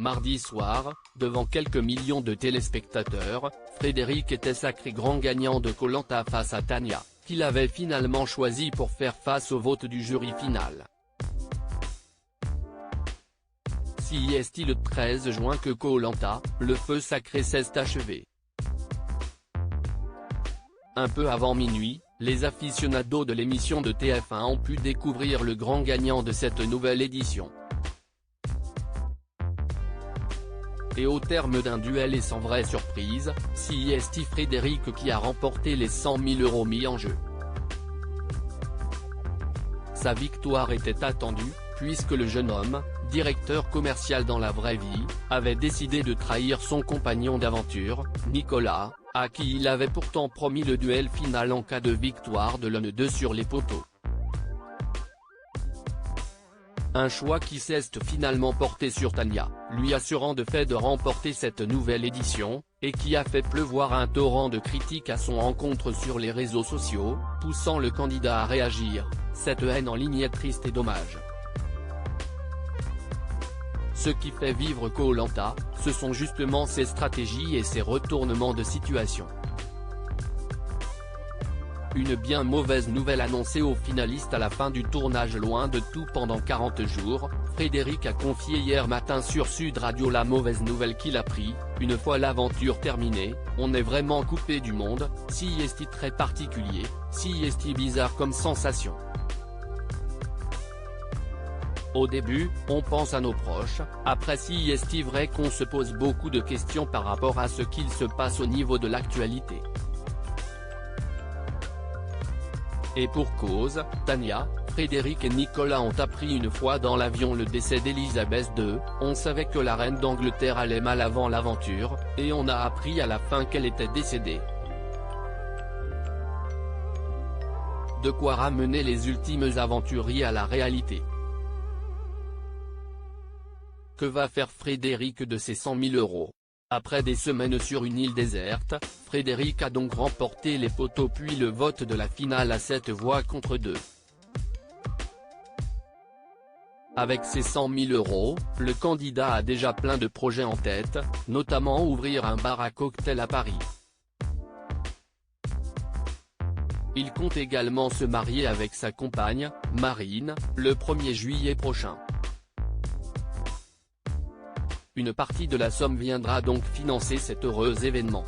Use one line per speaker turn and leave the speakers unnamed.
Mardi soir, devant quelques millions de téléspectateurs, Frédéric était sacré grand gagnant de Koh-Lanta face à Tania, qu'il avait finalement choisi pour faire face au vote du jury final. Si est le 13 juin que Koh-Lanta, le feu sacré s'est achevé. Un peu avant minuit, les aficionados de l'émission de TF1 ont pu découvrir le grand gagnant de cette nouvelle édition. Et au terme d'un duel et sans vraie surprise, c'est Frédéric qui a remporté les 100 000 € mis en jeu. Sa victoire était attendue, puisque le jeune homme, directeur commercial dans la vraie vie, avait décidé de trahir son compagnon d'aventure, Nicolas, à qui il avait pourtant promis le duel final en cas de victoire de l'un d'eux sur les poteaux. Un choix qui s'est finalement porté sur Tania, lui assurant de fait de remporter cette nouvelle édition, et qui a fait pleuvoir un torrent de critiques à son encontre sur les réseaux sociaux, poussant le candidat à réagir. Cette haine en ligne est triste et dommage. Ce qui fait vivre Koh-Lanta, ce sont justement ses stratégies et ses retournements de situation. Une bien mauvaise nouvelle annoncée aux finalistes à la fin du tournage. Loin de tout pendant 40 jours, Frédéric a confié hier matin sur Sud Radio la mauvaise nouvelle qu'il a pris. Une fois l'aventure terminée, on est vraiment coupé du monde, si est très particulier, si est bizarre comme sensation. Au début, on pense à nos proches, après si est vrai qu'on se pose beaucoup de questions par rapport à ce qu'il se passe au niveau de l'actualité. Et pour cause, Tania, Frédéric et Nicolas ont appris une fois dans l'avion le décès d'Elisabeth II, on savait que la reine d'Angleterre allait mal avant l'aventure, et on a appris à la fin qu'elle était décédée. De quoi ramener les ultimes aventuriers à la réalité. Que va faire Frédéric de ses 100 000 €? Après des semaines sur une île déserte, Frédéric a donc remporté les poteaux puis le vote de la finale à 7 voix contre 2. Avec ses 100 000 €, le candidat a déjà plein de projets en tête, notamment ouvrir un bar à cocktails à Paris. Il compte également se marier avec sa compagne, Marine, le 1er juillet prochain. Une partie de la somme viendra donc financer cet heureux événement.